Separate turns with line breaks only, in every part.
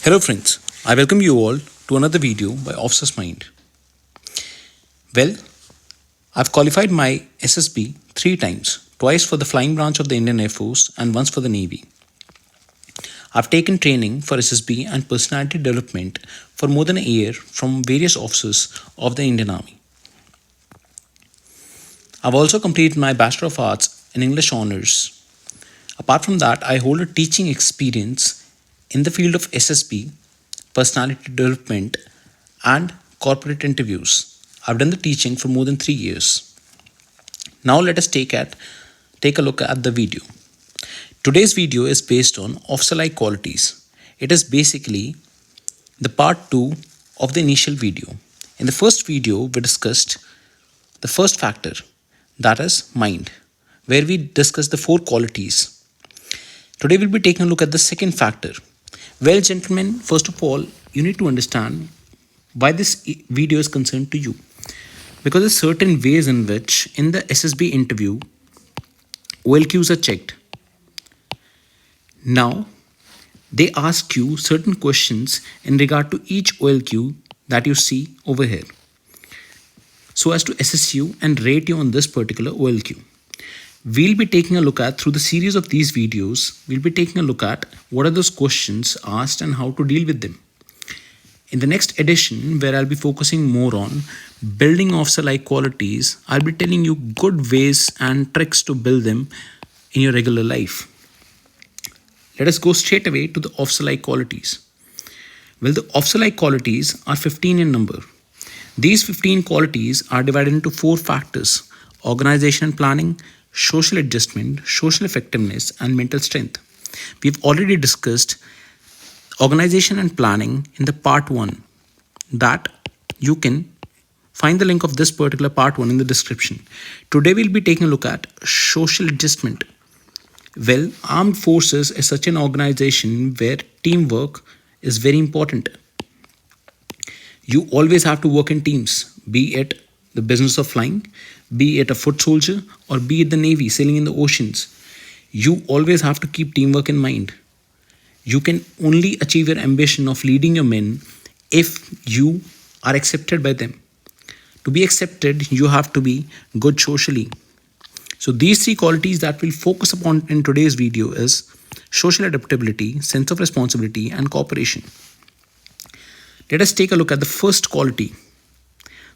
Hello friends, I welcome you all to another video by Officer's Mind. Well, I've qualified my SSB 3 times, twice for the flying branch of the Indian Air Force and once for the Navy. I've taken training for SSB and personality development for more than a year from various officers of the Indian Army. I've also completed my Bachelor of Arts in English Honours. Apart from that, I hold a teaching experience in the field of SSB, personality development, and corporate interviews. I've done the teaching for more than 3 years. Now let us take a look at the video. Today's video is based on officer-like qualities. It is basically the part 2 of the initial video. In the first video, we discussed the first factor, that is mind, where we discussed the 4 qualities. Today we'll be taking a look at the second factor. Well, gentlemen, first of all, you need to understand why this video is concerned to you. Because there's certain ways in which in the SSB interview, OLQs are checked. Now, they ask you certain questions in regard to each OLQ that you see over here, so as to assess you and rate you on this particular OLQ. We'll be taking a look at, through the series of these videos, we'll be taking a look at what are those questions asked and how to deal with them. In the next edition, where I'll be focusing more on building officer-like qualities, I'll be telling you good ways and tricks to build them in your regular life. Let us go straight away to the officer-like qualities. Well, the officer-like qualities are 15 in number. These 15 qualities are divided into 4 factors: organization and planning, social adjustment, social effectiveness, and mental strength. We've already discussed organization and planning in the part 1, that you can find the link of this particular part 1 in the description. Today we'll be taking a look at social adjustment. Well, armed forces is such an organization where teamwork is very important. You always have to work in teams, be it the business of flying, be it a foot soldier, or be it the Navy sailing in the oceans. You always have to keep teamwork in mind. You can only achieve your ambition of leading your men if you are accepted by them. To be accepted, you have to be good socially. So these 3 qualities that we'll focus upon in today's video is social adaptability, sense of responsibility, and cooperation. Let us take a look at the first quality.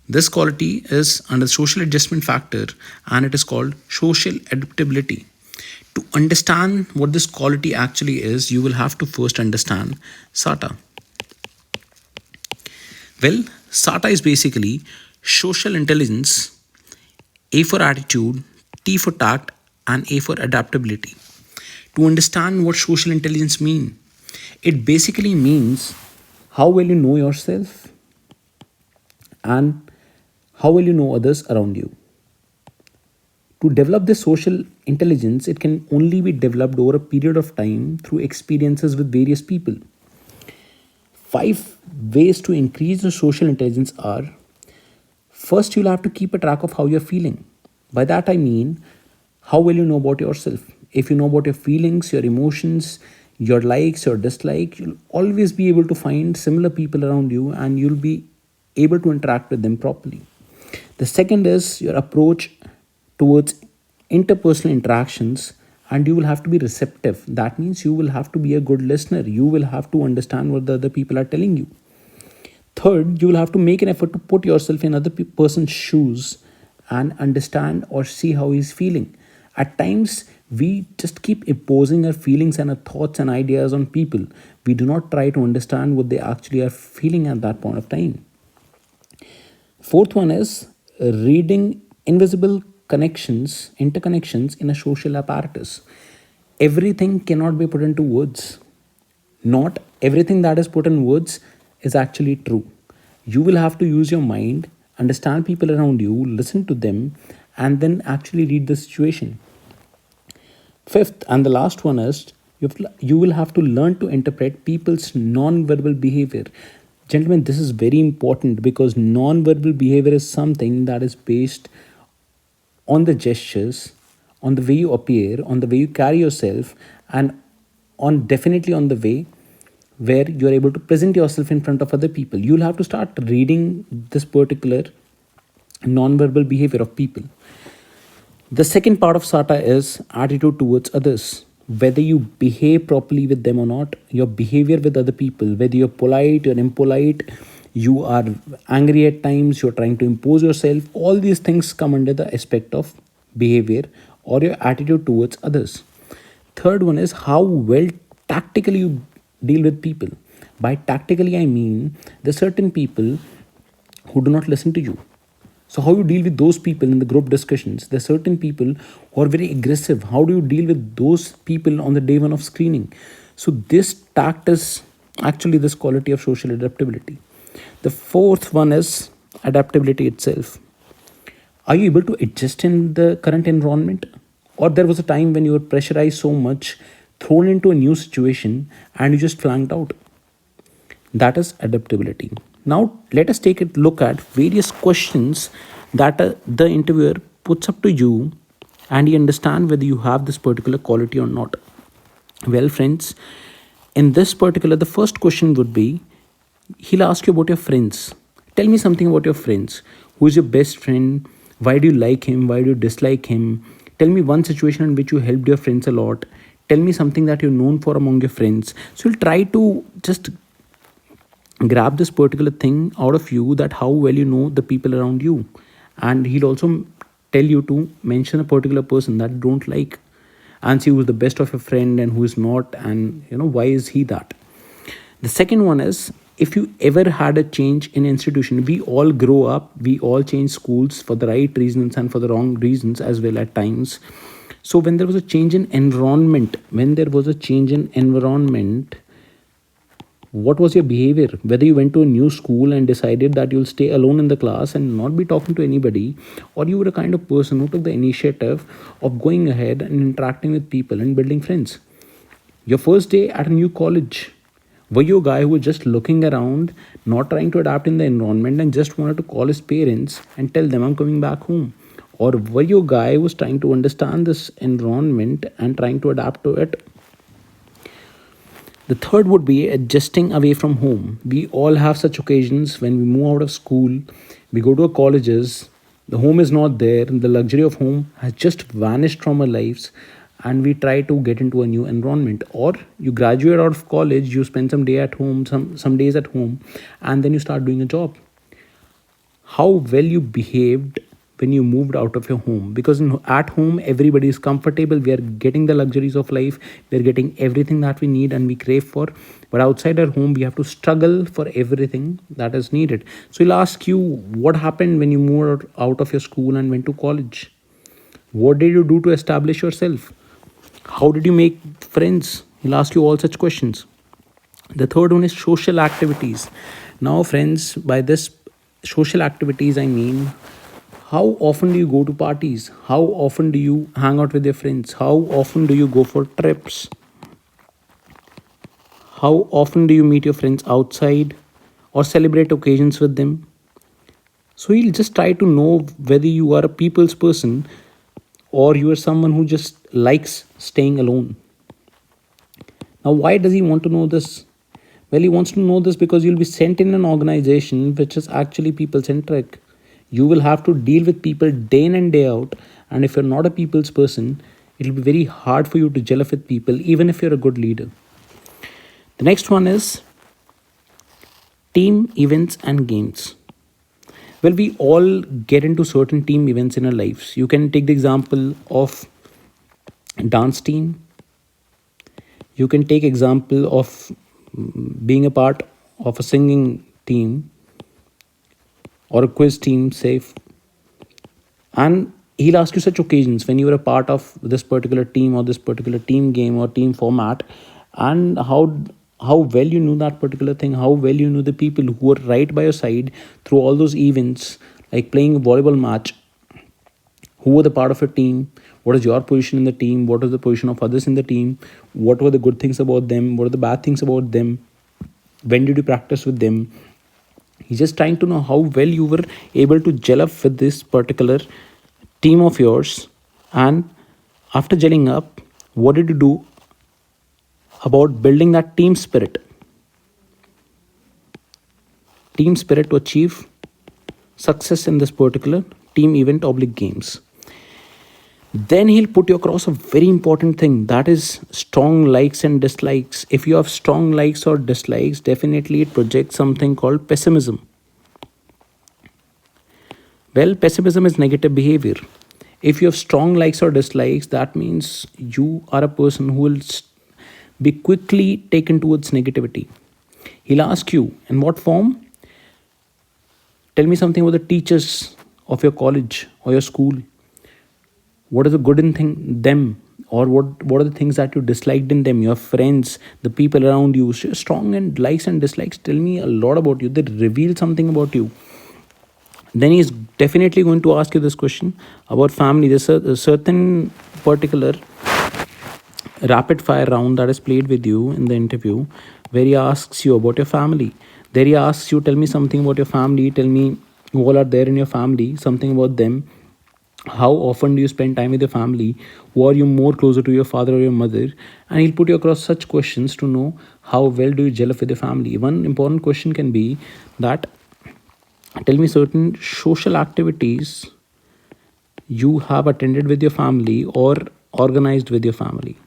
This quality is under the social adjustment factor, and it is called social adaptability. To understand what this quality actually is, you will have to first understand SATA. Well, SATA is basically social intelligence, A for attitude, T for tact, and A for adaptability. To understand what social intelligence means, it basically means how well you know yourself and how will you know others around you. To develop this social intelligence, it can only be developed over a period of time through experiences with various people. 5 ways to increase your social intelligence are: first, you'll have to keep a track of how you're feeling. By that I mean, how well you know about yourself. If you know about your feelings, your emotions, your likes, your dislikes, you'll always be able to find similar people around you and you'll be able to interact with them properly. The second is your approach towards interpersonal interactions, and you will have to be receptive. That means you will have to be a good listener. You will have to understand what the other people are telling you. Third, you will have to make an effort to put yourself in other person's shoes and understand or see how he's feeling. At times, we just keep imposing our feelings and our thoughts and ideas on people. We do not try to understand what they actually are feeling at that point of time. Fourth one is reading invisible interconnections in a social apparatus. Everything cannot be put into words. Not everything that is put in words is actually true. You will have to use your mind, understand people around you, listen to them, and then actually read the situation. Fifth and the last one is you will have to learn to interpret people's non-verbal behavior. Gentlemen, this is very important because non-verbal behavior is something that is based on the gestures, on the way you appear, on the way you carry yourself, and on definitely on the way where you are able to present yourself in front of other people. You'll have to start reading this particular non-verbal behavior of people. The second part of SATA is attitude towards others. Whether you behave properly with them or not, your behavior with other people, whether you're polite, you're impolite, you are angry at times, you're trying to impose yourself, all these things come under the aspect of behavior or your attitude towards others. Third one is how well tactically you deal with people. By tactically, I mean there's certain people who do not listen to you. So, how you deal with those people in the group discussions? There are certain people who are very aggressive. How do you deal with those people on the day one of screening? So, this tact is actually this quality of social adaptability. The fourth one is adaptability itself. Are you able to adjust in the current environment? Or there was a time when you were pressurized so much, thrown into a new situation, and you just flanked out? That is adaptability. Now, let us take a look at various questions that the interviewer puts up to you, and you understand whether you have this particular quality or not. Well, friends, in this particular, the first question would be he'll ask you about your friends. Tell me something about your friends. Who is your best friend? Why do you like him? Why do you dislike him? Tell me one situation in which you helped your friends a lot. Tell me something that you're known for among your friends. So you'll try to just grab this particular thing out of you, that how well you know the people around you. And he'll also tell you to mention a particular person that you don't like, and see who's the best of your friend and who is not, and why is he that. The second one is, if you ever had a change in institution. We all grow up, we all change schools for the right reasons and for the wrong reasons as well at times. So when there was a change in environment, what was your behavior? Whether you went to a new school and decided that you'll stay alone in the class and not be talking to anybody, or you were a kind of person who took the initiative of going ahead and interacting with people and building friends. Your first day at a new college, were you a guy who was just looking around, not trying to adapt in the environment, and just wanted to call his parents and tell them I'm coming back home? Or were you a guy who was trying to understand this environment and trying to adapt to it? The third would be adjusting away from home. We all have such occasions when we move out of school, we go to our colleges, the home is not there, and the luxury of home has just vanished from our lives, and we try to get into a new environment. Or you graduate out of college, you spend some day at home, some days at home, and then you start doing a job. How well you behaved when you moved out of your home, because at home everybody is comfortable, we are getting the luxuries of life, we are getting everything that we need and we crave for. But outside our home we have to struggle for everything that is needed. So he'll ask you, what happened when you moved out of your school and went to college? What did you do to establish yourself? How did you make friends? He'll ask you all such questions. The third one is social activities. Now, friends, by this social activities, I mean, how often do you go to parties? How often do you hang out with your friends? How often do you go for trips? How often do you meet your friends outside or celebrate occasions with them? So he'll just try to know whether you are a people's person or you are someone who just likes staying alone. Now, why does he want to know this? Well, he wants to know this because you'll be sent in an organization which is actually people centric. You will have to deal with people day in and day out. And if you're not a people's person, it'll be very hard for you to gel up with people, even if you're a good leader. The next one is team events and games. Well, we all get into certain team events in our lives. You can take the example of dance team. You can take example of being a part of a singing team or a quiz team, safe. And he'll ask you such occasions when you were a part of this particular team or this particular team game or team format, and how well you knew that particular thing, how well you knew the people who were right by your side through all those events, like playing a volleyball match. Who were the part of your team? What is your position in the team? What is the position of others in the team? What were the good things about them? What are the bad things about them? When did you practice with them? He's just trying to know how well you were able to gel up with this particular team of yours. And after gelling up, what did you do about building that team spirit? team spirit to achieve success in this particular team event oblique games. Then he'll put you across a very important thing, that is strong likes and dislikes. If you have strong likes or dislikes, definitely it projects something called pessimism. Well, pessimism is negative behavior. If you have strong likes or dislikes, that means you are a person who will be quickly taken towards negativity. He'll ask you, in what form? Tell me something about the teachers of your college or your school. What is the good in them, or what are the things that you disliked in them, your friends, the people around you? So strong and likes and dislikes tell me a lot about you. They reveal something about you. Then he's definitely going to ask you this question about family. There's a certain particular rapid fire round that is played with you in the interview, where he asks you about your family. There he asks you, tell me something about your family, tell me who all are there in your family, something about them. How often do you spend time with your family? Who are you more closer to, your father or your mother? And he'll put you across such questions to know how well do you gel up with your family. One important question can be that, tell me certain social activities you have attended with your family or organized with your family.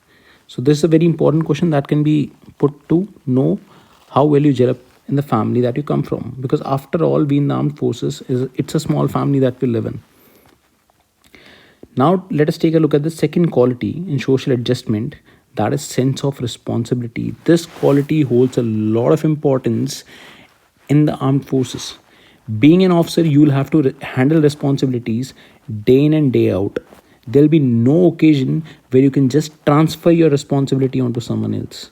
So this is a very important question that can be put to know how well you gel up in the family that you come from, because after all, we in the armed forces, it's a small family that we live in. Now let us take a look at the second quality in social adjustment, that is sense of responsibility. This quality holds a lot of importance in the armed forces. Being an officer, you will have to handle responsibilities day in and day out. There'll be no occasion where you can just transfer your responsibility onto someone else.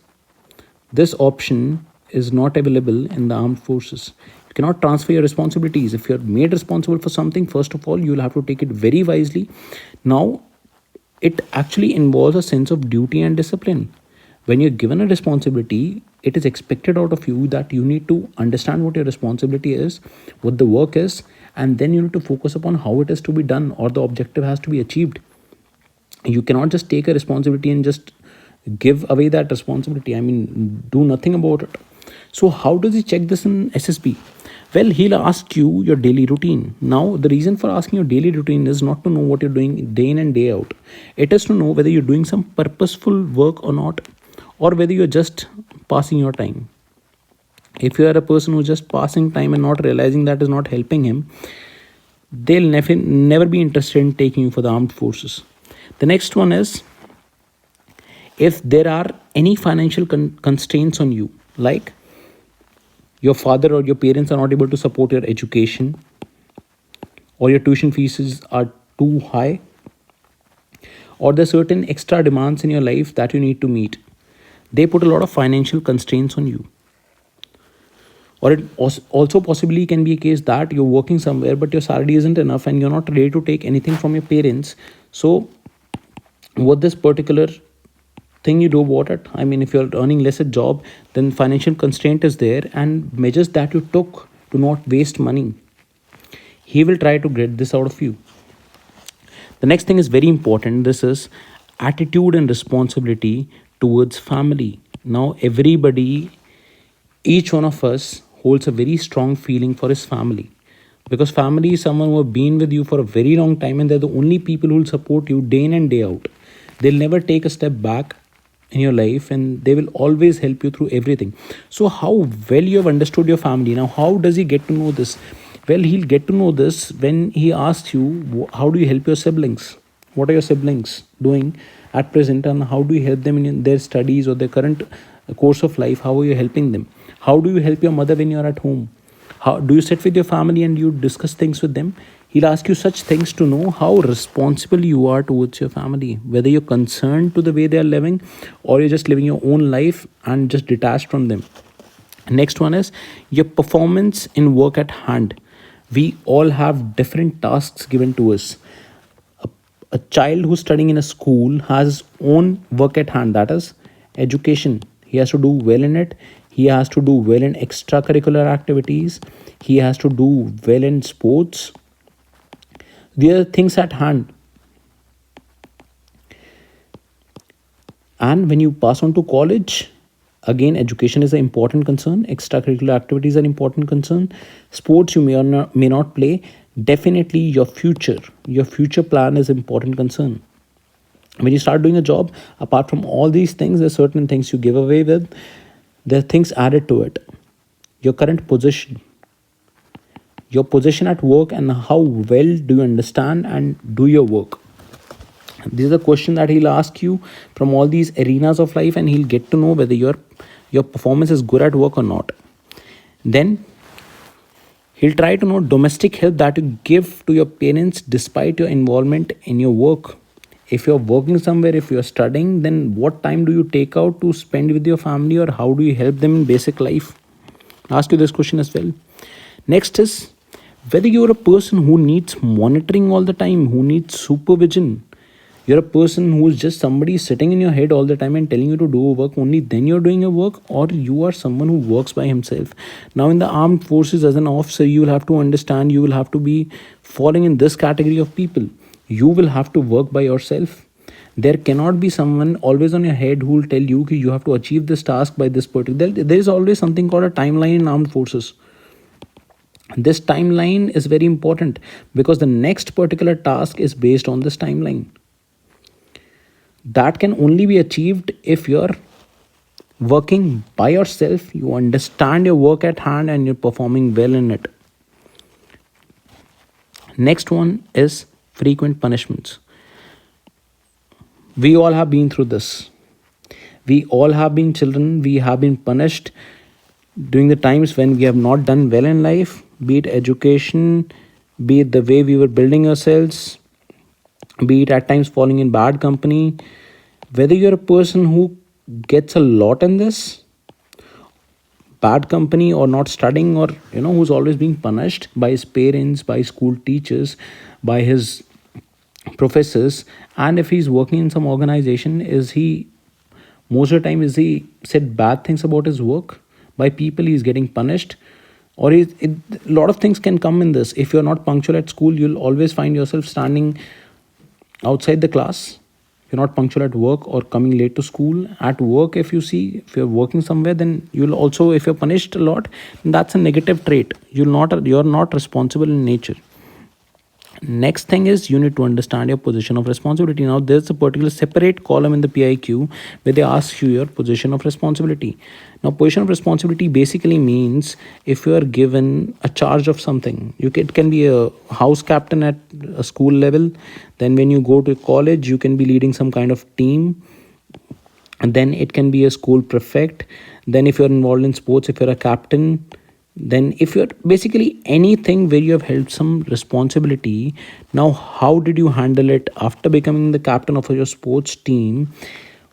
This option is not available in the armed forces. You cannot transfer your responsibilities. If you're made responsible for something, first of all, you'll have to take it very wisely. Now, it actually involves a sense of duty and discipline. When you're given a responsibility, it is expected out of you that you need to understand what your responsibility is, what the work is, and then you need to focus upon how it is to be done or the objective has to be achieved. You cannot just take a responsibility and just give away that responsibility. I mean, do nothing about it. So, how does he check this in SSB? Well, he'll ask you your daily routine. Now, the reason for asking your daily routine is not to know what you're doing day in and day out. It is to know whether you're doing some purposeful work or not, or whether you're just passing your time. If you are a person who's just passing time and not realizing that is not helping him, they'll never be interested in taking you for the armed forces. The next one is, if there are any financial constraints on you, like your father or your parents are not able to support your education, or your tuition fees are too high, or there are certain extra demands in your life that you need to meet, they put a lot of financial constraints on you. Or it also possibly can be a case that you're working somewhere but your salary isn't enough and you're not ready to take anything from your parents. So what this particular thing you do about it, I mean, if you're earning less a job, then financial constraint is there, and measures that you took to not waste money, he will try to get this out of you. The next thing is very important. This is attitude and responsibility towards family. Now everybody, each one of us holds a very strong feeling for his family, because family is someone who have been with you for a very long time, and they're the only people who will support you day in and day out. They'll never take a step back in your life, and they will always help you through everything. So how well you have understood your family. Now how does he get to know this? Well, he'll get to know this when he asks you, how do you help your siblings? What are your siblings doing at present, and how do you help them in their studies or their current course of life? How are you helping them? How do you help your mother when you're at home? How do you sit with your family and you discuss things with them? He'll ask you such things to know how responsible you are towards your family, whether you're concerned to the way they are living, or you're just living your own life and just detached from them. Next one is your performance in work at hand. We all have different tasks given to us. A child who's studying in a school has his own work at hand, that is education. He has to do well in it. He has to do well in extracurricular activities. He has to do well in sports. There are things at hand. And when you pass on to college, Again, education is an important concern. Extracurricular activities are important concern. Sports you may not play. Definitely your future plan is important concern. When you start doing a job, apart from all these things, there's certain things you give away with. There are things added to it. Your current position, your position at work, and how well do you understand and do your work. This is a question that he'll ask you from all these arenas of life, and he'll get to know whether your performance is good at work or not. Then he'll try to know domestic help that you give to your parents despite your involvement in your work. If you're working somewhere, if you're studying, then what time do you take out to spend with your family, or how do you help them in basic life? I'll ask you this question as well. Next is whether you're a person who needs monitoring all the time, who needs supervision. You're a person who is just somebody sitting in your head all the time and telling you to do work, only then you're doing your work, or you are someone who works by himself. Now, in the armed forces, as an officer, you will have to understand, you will have to be falling in this category of people. You will have to work by yourself. There cannot be someone always on your head who will tell you that you have to achieve this task by this particular. There is always something called a timeline in armed forces. This timeline is very important because the next particular task is based on this timeline. That can only be achieved if you're working by yourself, you understand your work at hand, and you're performing well in it. Next one is frequent punishments. We all have been through this. We all have been children. We have been punished during the times when we have not done well in life, be it education, be it the way we were building ourselves, be it at times falling in bad company. Whether you're a person who gets a lot in this bad company, or not studying, or who's always being punished by his parents, by school teachers, by his professors, and if he's working in some organization, is he most of the time is he said bad things about his work by people, he's getting punished, or a lot of things can come in this. If you're not punctual at school, you'll always find yourself standing outside the class. You're not punctual at work or coming late to school. At work, if you're working somewhere, then you'll also, if you're punished a lot, that's a negative trait. You're not responsible in nature. Next thing is you need to understand your position of responsibility. Now there's a particular separate column in the PIQ where they ask you your position of responsibility. Now position of responsibility basically means if you are given a charge of something, it can be a house captain at a school level. Then when you go to college, you can be leading some kind of team. And then it can be a school prefect. Then if you're involved in sports, if you're a captain, then if you're basically anything where you have held some responsibility. Now how did you handle it after becoming the captain of your sports team?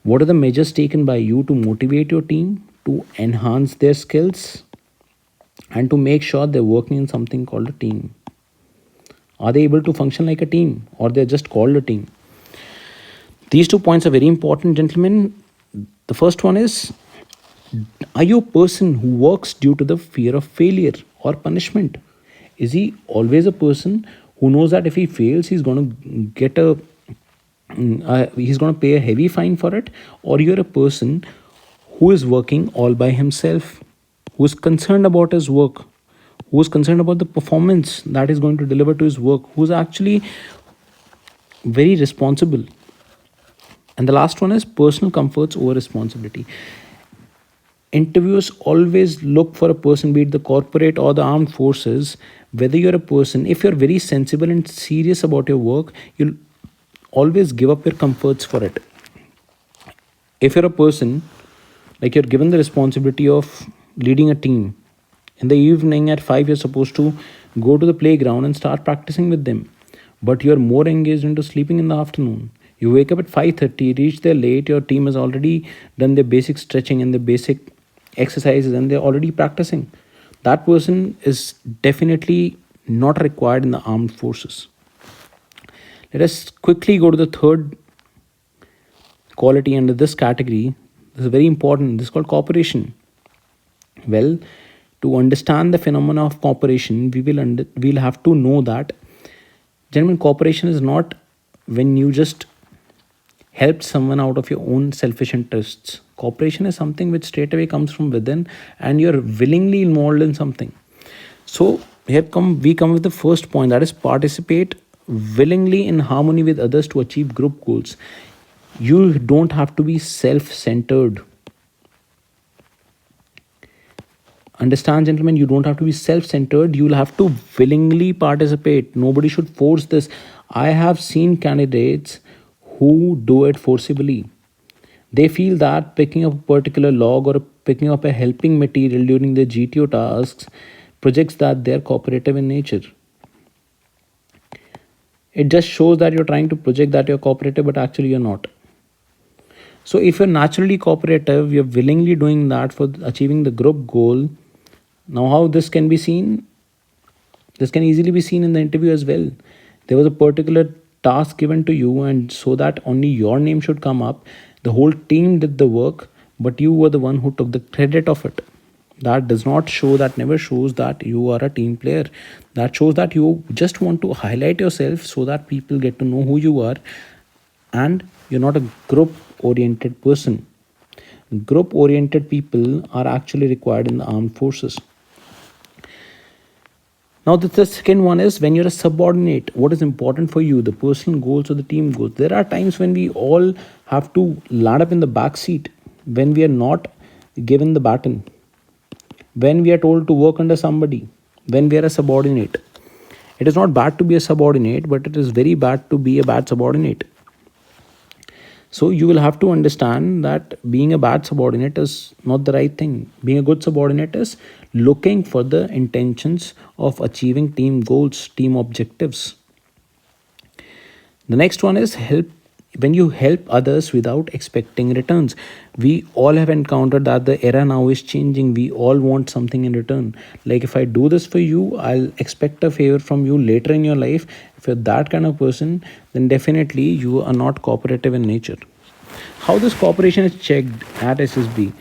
What are the measures taken by you to motivate your team, to enhance their skills, and to make sure they're working in something called a team? Are they able to function like a team, or they're just called a team? These 2 points are very important, gentlemen. The first one is, are you a person who works due to the fear of failure or punishment? Is he always a person who knows that if he fails, he's going to he's going to pay a heavy fine for it? Or you're a person who is working all by himself, who is concerned about his work, who is concerned about the performance that is going to deliver to his work, who's actually very responsible? And the last one is personal comforts over responsibility. Interviewers always look for a person, be it the corporate or the armed forces, whether you're a person, if you're very sensible and serious about your work, you'll always give up your comforts for it. If you're a person, like you're given the responsibility of leading a team, in the evening at 5, you're supposed to go to the playground and start practicing with them. But you're more engaged into sleeping in the afternoon. You wake up at 5:30, reach there late, your team has already done their basic stretching and the basic exercises, and they're already practicing. That person is definitely not required in the armed forces. Let us quickly go to the third quality under this category. This is very important. This is called cooperation. Well, to understand the phenomena of cooperation, we'll have to know that, gentlemen, cooperation is not when you just helped someone out of your own selfish interests. Cooperation is something which straight away comes from within, and you're willingly involved in something. So here come with the first point, that is participate willingly in harmony with others to achieve group goals. You don't have to be self-centered. Understand, gentlemen, you don't have to be self-centered. You'll have to willingly participate. Nobody should force this. I have seen candidates who do it forcibly. They feel that picking up a particular log or picking up a helping material during their GTO tasks projects that they're cooperative in nature. It just shows that you're trying to project that you're cooperative, but actually you're not. So if you're naturally cooperative, you're willingly doing that for achieving the group goal. Now, how this can be seen? This can easily be seen in the interview as well. There was a particular task given to you, and so that only your name should come up, the whole team did the work, but you were the one who took the credit of it. That does not show, that never shows that you are a team player. That shows that you just want to highlight yourself so that people get to know who you are, and you're not a group oriented person. Group oriented people are actually required in the armed forces. Now, the second one is when you're a subordinate, what is important for you, the personal goals or the team goals? There are times when we all have to land up in the back seat, when we are not given the baton, when we are told to work under somebody, when we are a subordinate. It is not bad to be a subordinate, but it is very bad to be a bad subordinate. So you will have to understand that being a bad subordinate is not the right thing. Being a good subordinate is looking for the intentions of achieving team goals, team objectives. The next one is help. When you help others without expecting returns. We all have encountered that the era now is changing. We all want something in return. Like, if I do this for you, I'll expect a favor from you later in your life. If you're that kind of person, then definitely you are not cooperative in nature. How this cooperation is checked at SSB?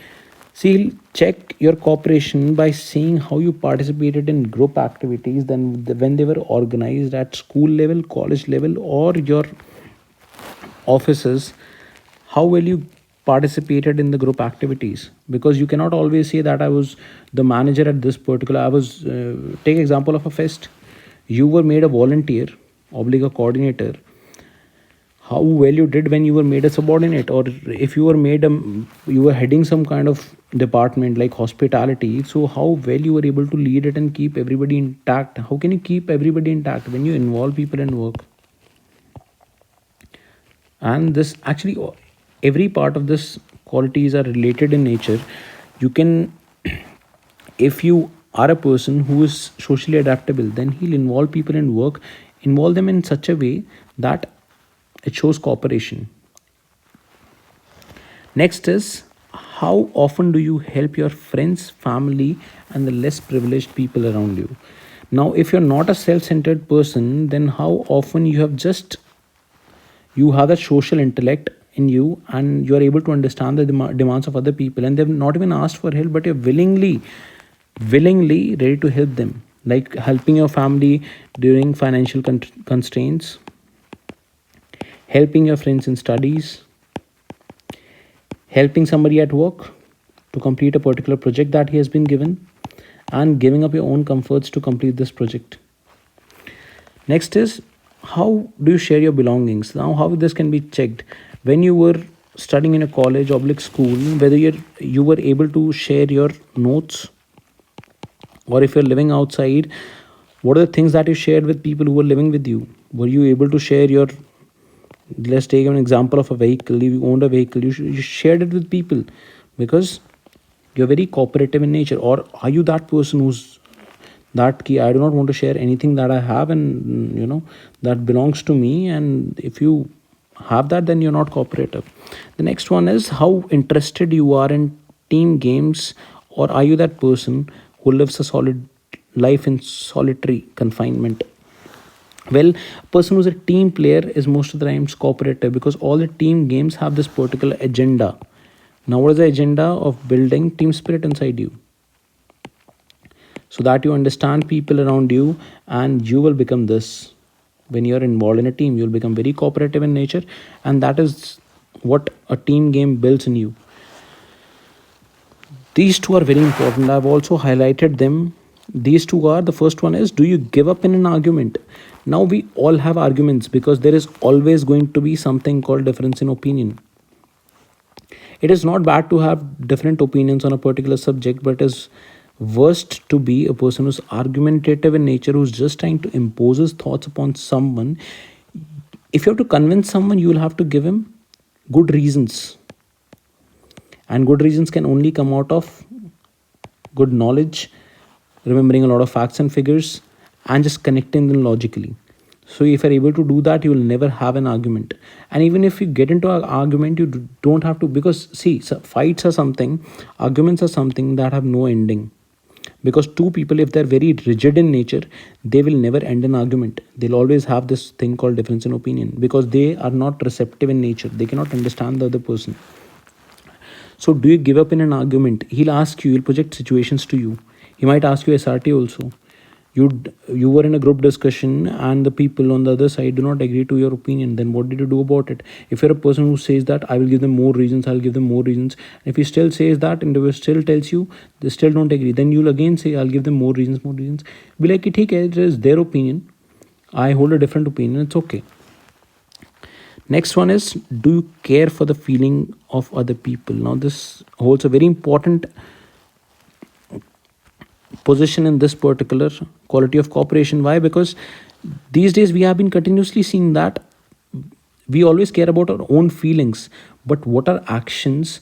See, he'll check your cooperation by seeing how you participated in group activities then when they were organized at school level, college level, or your offices. How well you participated in the group activities, because you cannot always say that I was the manager at this particular. I was take example of a fest. You were made a volunteer, oblique a coordinator. How well you did when you were made a subordinate, or if you were made a, you were heading some kind of department like hospitality, so how well you were able to lead it and keep everybody intact. How can you keep everybody intact when you involve people in work? And this actually, every part of this qualities are related in nature. You can, if you are a person who is socially adaptable, then he'll involve people in work, involve them in such a way that it shows cooperation. Next is, how often do you help your friends, family, and the less privileged people around you? Now, if you're not a self-centered person, then how often you have that social intellect in you, and you are able to understand the demands of other people, and they've not even asked for help, but you're willingly ready to help them, like helping your family during financial constraints, helping your friends in studies, helping somebody at work to complete a particular project that he has been given, and giving up your own comforts to complete this project. Next is, how do you share your belongings? Now, how this can be checked? When you were studying in a college oblique school, whether you were able to share your notes, or if you're living outside, what are the things that you shared with people who were living with you? Were you able to share your, let's take an example of a vehicle. You owned a vehicle, you shared it with people because you're very cooperative in nature. Or are you that person who's that key, I do not want to share anything that I have, and that belongs to me? And if you have that, then you're not cooperative. The next one is, how interested you are in team games, or are you that person who lives a solid life in solitary confinement? Well, a person who's a team player is most of the times cooperative, because all the team games have this particular agenda. Now, what is the agenda of building team spirit inside you, so that you understand people around you, and you will become this. When you're involved in a team, you'll become very cooperative in nature, and that is what a team game builds in you. These two are very important. I've also highlighted them. These two are, the first one is, do you give up in an argument? Now we all have arguments because there is always going to be something called difference in opinion. It is not bad to have different opinions on a particular subject, but it is worst to be a person who's argumentative in nature, who's just trying to impose his thoughts upon someone. If you have to convince someone, you will have to give him good reasons, and good reasons can only come out of good knowledge, remembering a lot of facts and figures, and just connecting them logically. So if you're able to do that, you will never have an argument. And even if you get into an argument, you don't have to, because see, so fights are something, arguments are something that have no ending. Because two people, if they're very rigid in nature, they will never end an argument. They'll always have this thing called difference in opinion, because they are not receptive in nature. They cannot understand the other person. So do you give up in an argument? He'll ask you, he'll project situations to you. He might ask you SRT also. You were in a group discussion and the people on the other side do not agree to your opinion. Then what did you do about it? If you're a person who says that I will give them more reasons, I'll give them more reasons. If he still says that and they still tells you they still don't agree, then you'll again say I'll give them more reasons, more reasons. Be like, it is their opinion. I hold a different opinion. It's okay. Next one is, do you care for the feeling of other people? Now this holds a very important position in this particular quality of cooperation. Why? Because these days we have been continuously seeing that we always care about our own feelings, but what our actions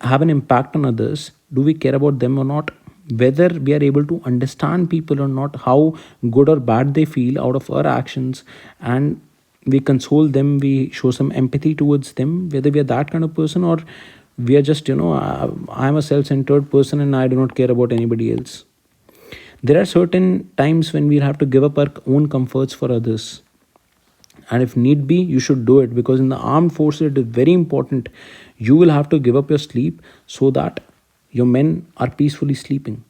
have an impact on others? Do we care about them or not? Whether we are able to understand people or not, how good or bad they feel out of our actions, and we console them, we show some empathy towards them, whether we are that kind of person, or we are just, I'm a self-centered person and I do not care about anybody else. There are certain times when we have to give up our own comforts for others, and if need be, you should do it, because in the armed forces it is very important. You will have to give up your sleep so that your men are peacefully sleeping.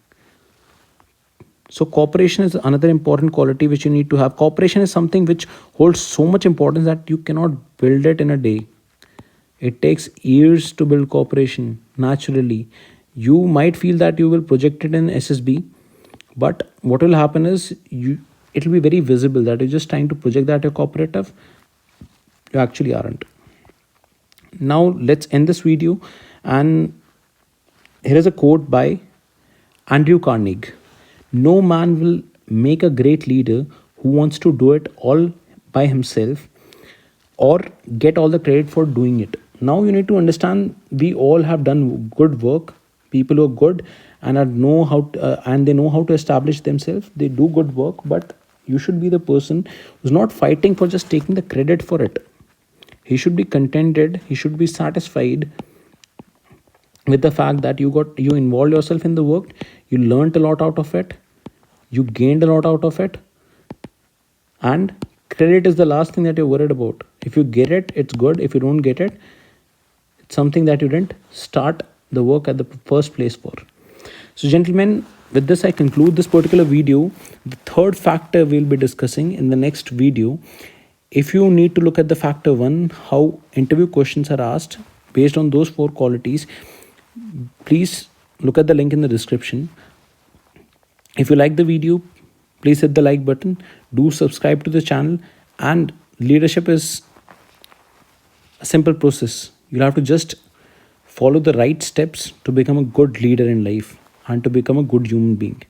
So cooperation is another important quality which you need to have. Cooperation is something which holds so much importance that you cannot build it in a day. It takes years to build cooperation naturally. You might feel that you will project it in SSB, but what will happen is it will be very visible that you're just trying to project that you're cooperative. You actually aren't. Now let's end this video, and here is a quote by Andrew Carnegie. No man will make a great leader who wants to do it all by himself or get all the credit for doing it. Now you need to understand, we all have done good work. People who are good and they know how to establish themselves. They do good work, but you should be the person who's not fighting for just taking the credit for it. He should be contented. He should be satisfied with the fact that you involved yourself in the work, you learned a lot out of it, you gained a lot out of it, and credit is the last thing that you're worried about. If you get it, it's good. If you don't get it, it's something that you didn't start the work at the first place for. So gentlemen, with this I conclude this particular video. The third factor we'll be discussing in the next video. If you need to look at the factor 1, how interview questions are asked based on those 4 qualities, please look at the link in the description. If you like the video, please hit the like button. Do subscribe to the channel. And leadership is a simple process. You'll have to just follow the right steps to become a good leader in life and to become a good human being.